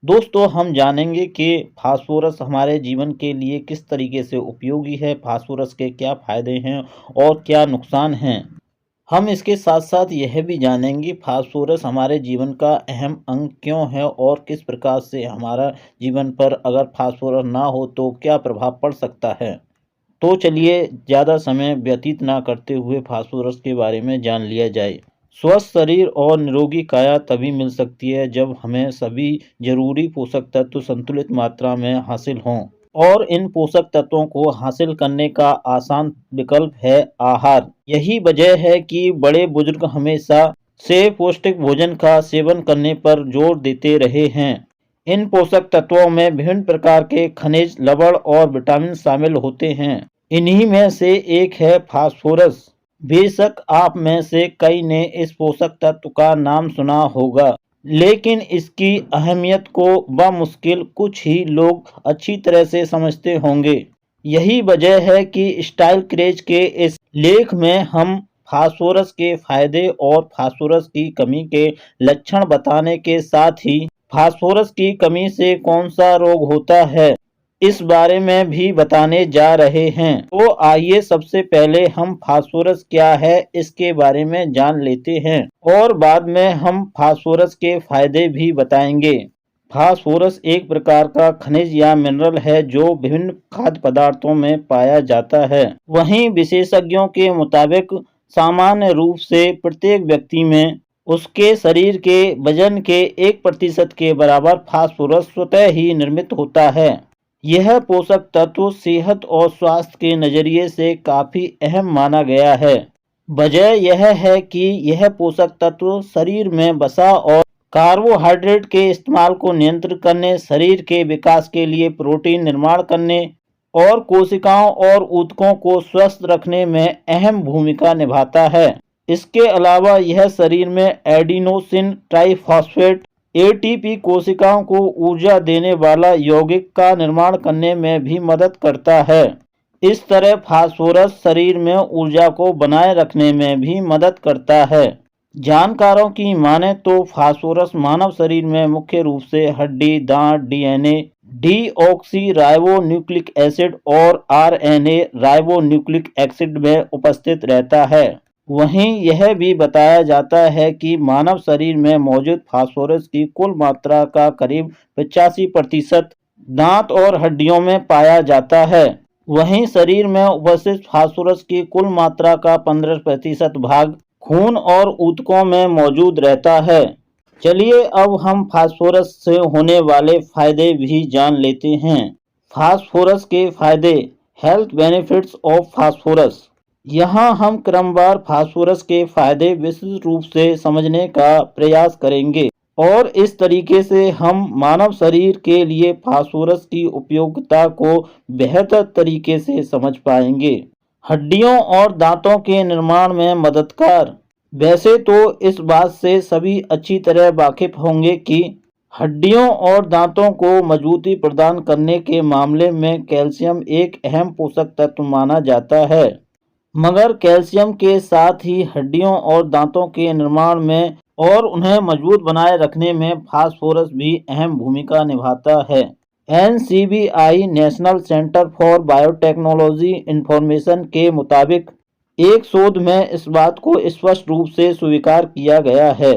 दोस्तों हम जानेंगे कि फास्फोरस हमारे जीवन के लिए किस तरीके से उपयोगी है, फास्फोरस के क्या फायदे हैं और क्या नुकसान हैं। हम इसके साथ साथ यह भी जानेंगे फास्फोरस हमारे जीवन का अहम अंग क्यों है और किस प्रकार से हमारा जीवन पर अगर फास्फोरस ना हो तो क्या प्रभाव पड़ सकता है। तो चलिए ज़्यादा समय व्यतीत ना करते हुए फास्फोरस के बारे में जान लिया जाए। स्वस्थ शरीर और निरोगी काया तभी मिल सकती है जब हमें सभी जरूरी पोषक तत्व संतुलित मात्रा में हासिल हों और इन पोषक तत्वों को हासिल करने का आसान विकल्प है आहार। यही वजह है कि बड़े बुजुर्ग हमेशा से पौष्टिक भोजन का सेवन करने पर जोर देते रहे हैं। इन पोषक तत्वों में विभिन्न प्रकार के खनिज, लवण और विटामिन शामिल होते हैं। इन्हीं में से एक है फास्फोरस। बेशक आप में से कई ने इस पोषक तत्व का नाम सुना होगा, लेकिन इसकी अहमियत को बमुश्किल कुछ ही लोग अच्छी तरह से समझते होंगे। यही वजह है कि स्टाइल क्रेज के इस लेख में हम फास्फोरस के फायदे और फास्फोरस की कमी के लक्षण बताने के साथ ही फास्फोरस की कमी से कौन सा रोग होता है इस बारे में भी बताने जा रहे हैं। तो आइए सबसे पहले हम फास्फोरस क्या है इसके बारे में जान लेते हैं और बाद में हम फास्फोरस के फायदे भी बताएंगे। फास्फोरस एक प्रकार का खनिज या मिनरल है जो विभिन्न खाद्य पदार्थों में पाया जाता है। वहीं विशेषज्ञों के मुताबिक सामान्य रूप से प्रत्येक व्यक्ति में उसके शरीर के वजन के 1% के बराबर फास्फोरस स्वतः ही निर्मित होता है। यह पोषक तत्व सेहत और स्वास्थ्य के नजरिए से काफी अहम माना गया है। वजह यह है कि यह पोषक तत्व शरीर में वसा और कार्बोहाइड्रेट के इस्तेमाल को नियंत्रित करने, शरीर के विकास के लिए प्रोटीन निर्माण करने और कोशिकाओं और ऊतकों को स्वस्थ रखने में अहम भूमिका निभाता है। इसके अलावा यह शरीर में एडिनोसिन ट्राइफॉस्फेट एटीपी कोशिकाओं को ऊर्जा देने वाला यौगिक का निर्माण करने में भी मदद करता है। इस तरह फास्फोरस शरीर में ऊर्जा को बनाए रखने में भी मदद करता है। जानकारों की माने तो फास्फोरस मानव शरीर में मुख्य रूप से हड्डी, दांत, DNA, deoxy ribo nucleic acid और आरएनए राइबो न्यूक्लिक एसिड में उपस्थित रहता है। वहीं यह भी बताया जाता है कि मानव शरीर में मौजूद फास्फोरस की कुल मात्रा का करीब 85% दांत और हड्डियों में पाया जाता है। वहीं शरीर में उपस्थित फास्फोरस की कुल मात्रा का 15% भाग खून और ऊतकों में मौजूद रहता है। चलिए अब हम फास्फोरस से होने वाले फायदे भी जान लेते हैं। फास्फोरस के फायदे, हेल्थ बेनिफिट्स ऑफ फास्फोरस। यहाँ हम क्रमवार फास्फोरस के फायदे विस्तृत रूप से समझने का प्रयास करेंगे और इस तरीके से हम मानव शरीर के लिए फास्फोरस की उपयोगिता को बेहतर तरीके से समझ पाएंगे। हड्डियों और दांतों के निर्माण में मददगार। वैसे तो इस बात से सभी अच्छी तरह वाकिफ होंगे कि हड्डियों और दांतों को मजबूती प्रदान करने के मामले में कैल्शियम एक अहम पोषक तत्व माना जाता है। मगर कैल्शियम के साथ ही हड्डियों और दांतों के निर्माण में और उन्हें मजबूत बनाए रखने में फास्फोरस भी अहम भूमिका निभाता है। NCBI national centre for biotechnology information के मुताबिक एक शोध में इस बात को स्पष्ट रूप से स्वीकार किया गया है।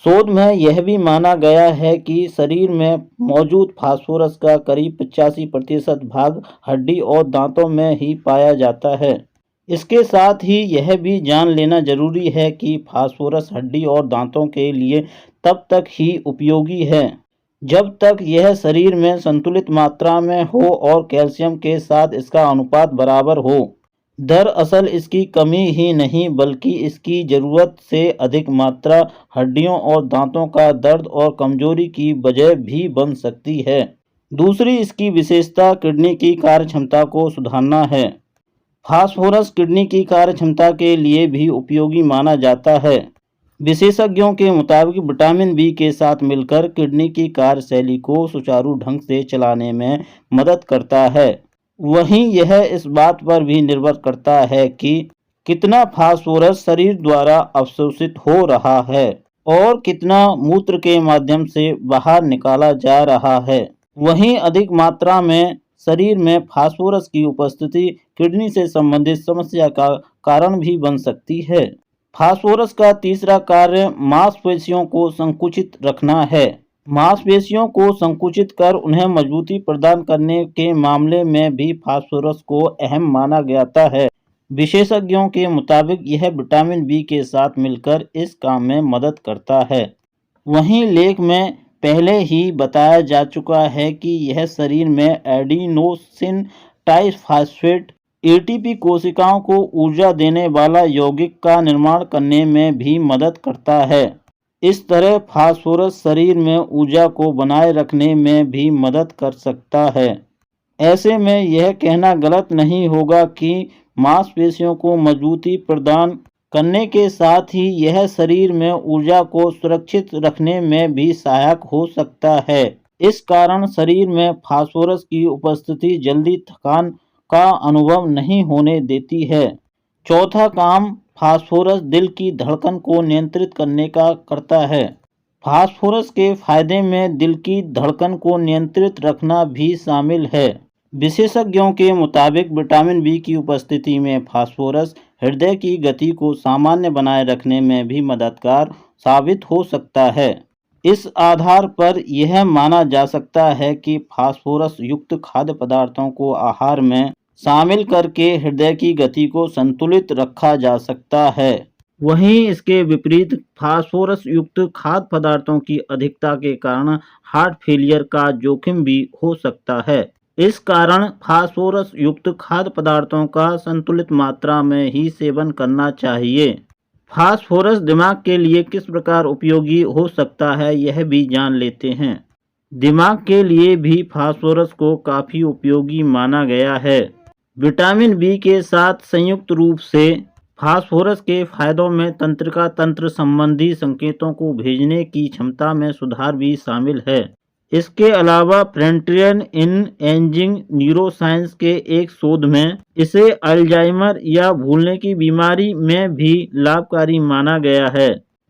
शोध में यह भी माना गया है कि शरीर में मौजूद फास्फोरस का करीब 85% भाग हड्डी और दांतों में ही पाया जाता है। इसके साथ ही यह भी जान लेना जरूरी है कि फास्फोरस हड्डी और दांतों के लिए तब तक ही उपयोगी है जब तक यह शरीर में संतुलित मात्रा में हो और कैल्शियम के साथ इसका अनुपात बराबर हो। दरअसल इसकी कमी ही नहीं बल्कि इसकी ज़रूरत से अधिक मात्रा हड्डियों और दांतों का दर्द और कमजोरी की वजह भी बन सकती है। दूसरी इसकी विशेषता किडनी की कार्यक्षमता को सुधारना है। फास्फोरस किडनी की कार्यक्षमता के लिए भी उपयोगी माना जाता है। विशेषज्ञों के मुताबिक विटामिन बी के साथ मिलकर किडनी की कार्यशैली को सुचारू ढंग से चलाने में मदद करता है। वहीं यह इस बात पर भी निर्भर करता है कि कितना फास्फोरस शरीर द्वारा अवशोषित हो रहा है। और कितना मूत्र के माध्यम से बाहर निकाला जा रहा है। वहीं अधिक मात्रा में शरीर में फास्फोरस की उपस्थिति किडनी से संबंधित समस्या का कारण भी बन सकती है। फास्फोरस का तीसरा कार्य मांसपेशियों को संकुचित रखना है। मांसपेशियों को संकुचित कर उन्हें मजबूती प्रदान करने के मामले में भी फास्फोरस को अहम माना जाता है। विशेषज्ञों के मुताबिक यह विटामिन बी के साथ मिलकर इस काम में मदद करता है। वहीं लेख में पहले ही बताया जा चुका है कि यह शरीर में एडिनोसिन ट्राइफॉस्फेट एटीपी कोशिकाओं को ऊर्जा देने वाला यौगिक का निर्माण करने में भी मदद करता है। इस तरह फास्फोरस शरीर में ऊर्जा को बनाए रखने में भी मदद कर सकता है। ऐसे में यह कहना गलत नहीं होगा कि मांसपेशियों को मजबूती प्रदान करने के साथ ही यह शरीर में ऊर्जा को सुरक्षित रखने में भी सहायक हो सकता है। इस कारण शरीर में फास्फोरस की उपस्थिति जल्दी थकान का अनुभव नहीं होने देती है। चौथा काम फास्फोरस दिल की धड़कन को नियंत्रित करने का करता है। फास्फोरस के फायदे में दिल की धड़कन को नियंत्रित रखना भी शामिल है। विशेषज्ञों के मुताबिक विटामिन बी की उपस्थिति में फास्फोरस हृदय की गति को सामान्य बनाए रखने में भी मददगार साबित हो सकता है। इस आधार पर यह माना जा सकता है कि फास्फोरस युक्त खाद्य पदार्थों को आहार में शामिल करके हृदय की गति को संतुलित रखा जा सकता है। वहीं इसके विपरीत फास्फोरस युक्त खाद्य पदार्थों की अधिकता के कारण हार्ट फेलियर का जोखिम भी हो सकता है। इस कारण फास्फोरस युक्त खाद्य पदार्थों का संतुलित मात्रा में ही सेवन करना चाहिए। फास्फोरस दिमाग के लिए किस प्रकार उपयोगी हो सकता है यह भी जान लेते हैं। दिमाग के लिए भी फास्फोरस को काफ़ी उपयोगी माना गया है। विटामिन बी के साथ संयुक्त रूप से फास्फोरस के फायदों में तंत्रिका तंत्र संबंधी संकेतों को भेजने की क्षमता में सुधार भी शामिल है। इसके अलावा फ्रंटियर इन एजिंग न्यूरोसाइंस के एक शोध में इसे अल्जाइमर या भूलने की बीमारी में भी लाभकारी माना गया है।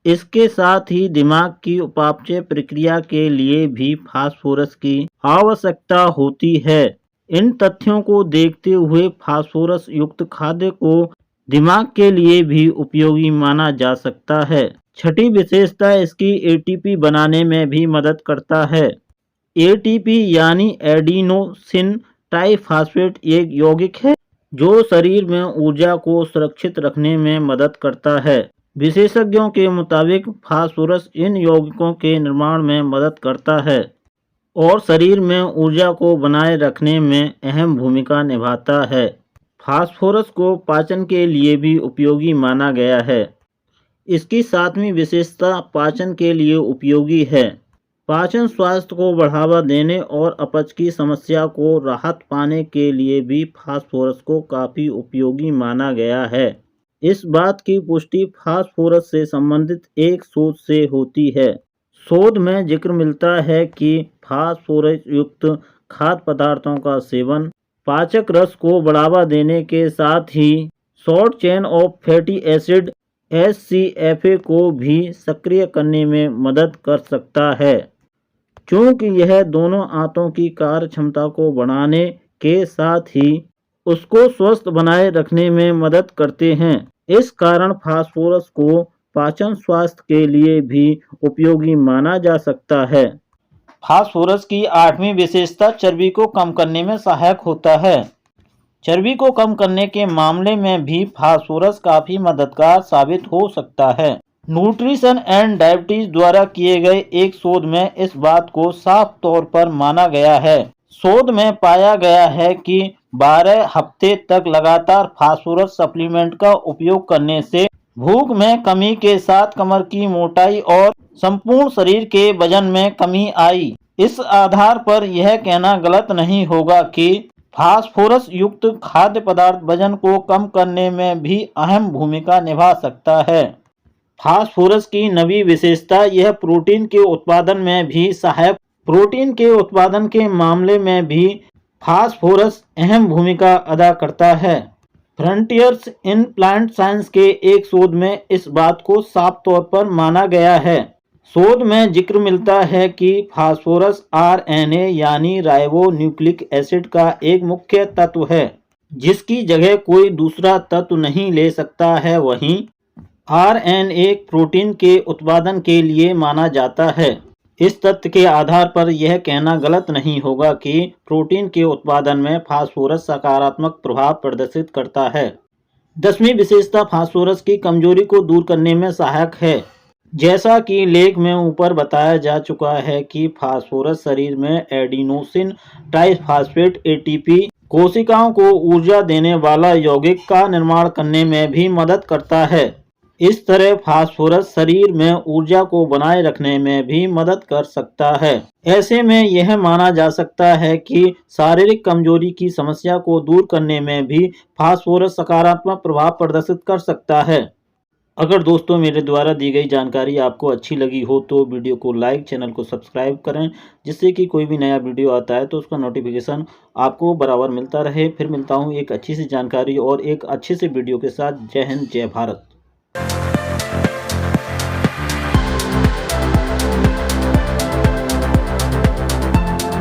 इसके साथ ही दिमाग की उपापचय प्रक्रिया के लिए भी फास्फोरस की आवश्यकता होती है। इन तथ्यों को देखते हुए फास्फोरस युक्त खाद्य को दिमाग के लिए भी उपयोगी माना जा सकता है। छठी विशेषता इसकी एटीपी बनाने में भी मदद करता है। एटीपी यानी एडिनोसिन ट्राइफॉस्फेट एक यौगिक है जो शरीर में ऊर्जा को सुरक्षित रखने में मदद करता है। विशेषज्ञों के मुताबिक फास्फोरस इन यौगिकों के निर्माण में मदद करता है और शरीर में ऊर्जा को बनाए रखने में अहम भूमिका निभाता है। फास्फोरस को पाचन के लिए भी उपयोगी माना गया है। इसकी सातवीं विशेषता पाचन के लिए उपयोगी है। पाचन स्वास्थ्य को बढ़ावा देने और अपच की समस्या को राहत पाने के लिए भी फास्फोरस को काफ़ी उपयोगी माना गया है। इस बात की पुष्टि फास्फोरस से संबंधित एक शोध से होती है। शोध में जिक्र मिलता है कि फास्फोरस युक्त खाद्य पदार्थों का सेवन पाचक रस को बढ़ावा देने के साथ ही short chain of fatty acid SCFA को भी सक्रिय करने में मदद कर सकता है, क्योंकि यह दोनों आंतों की कार्य क्षमता को बढ़ाने के साथ ही उसको स्वस्थ बनाए रखने में मदद करते हैं। इस कारण फास्फोरस को पाचन स्वास्थ्य के लिए भी उपयोगी माना जा सकता है। फास्फोरस की आठवीं विशेषता चर्बी को कम करने में सहायक होता है। चर्बी को कम करने के मामले में भी फास्फोरस काफ़ी मददगार साबित हो सकता है। न्यूट्रिशन एंड डायबिटीज द्वारा किए गए एक शोध में इस बात को साफ तौर पर माना गया है। शोध में पाया गया है कि 12 हफ्ते तक लगातार फास्फोरस सप्लीमेंट का उपयोग करने से भूख में कमी के साथ कमर की मोटाई और संपूर्ण शरीर के वजन में कमी आई। इस आधार पर यह कहना गलत नहीं होगा कि फास्फोरस युक्त खाद्य पदार्थ वजन को कम करने में भी अहम भूमिका निभा सकता है। फास्फोरस की नवी विशेषता यह प्रोटीन के उत्पादन में भी सहायक। प्रोटीन के उत्पादन के मामले में भी फास्फोरस अहम भूमिका अदा करता है। फ्रंटियर्स इन प्लांट साइंस के एक शोध में इस बात को साफ तौर पर माना गया है। शोध में जिक्र मिलता है कि फास्फोरस आरएनए यानी राइबो न्यूक्लिक एसिड का एक मुख्य तत्व है जिसकी जगह कोई दूसरा तत्व नहीं ले सकता है। वहीं आरएनए प्रोटीन के उत्पादन के लिए माना जाता है। इस तथ्य के आधार पर यह कहना गलत नहीं होगा कि प्रोटीन के उत्पादन में फास्फोरस सकारात्मक प्रभाव प्रदर्शित करता है। 10वीं विशेषता फास्फोरस की कमजोरी को दूर करने में सहायक है। जैसा कि लेख में ऊपर बताया जा चुका है कि फास्फोरस शरीर में एडिनोसिन ट्राइफॉस्फेट एटीपी कोशिकाओं को ऊर्जा देने वाला यौगिक का निर्माण करने में भी मदद करता है। इस तरह फास्फोरस शरीर में ऊर्जा को बनाए रखने में भी मदद कर सकता है। ऐसे में यह माना जा सकता है कि शारीरिक कमजोरी की समस्या को दूर करने में भी फास्फोरस सकारात्मक प्रभाव प्रदर्शित कर सकता है। अगर दोस्तों मेरे द्वारा दी गई जानकारी आपको अच्छी लगी हो तो वीडियो को लाइक, चैनल को सब्सक्राइब करें जिससे कि कोई भी नया वीडियो आता है तो उसका नोटिफिकेशन आपको बराबर मिलता रहे। फिर मिलता हूँ एक अच्छी सी जानकारी और एक अच्छे से वीडियो के साथ। जय हिंद, जय भारत।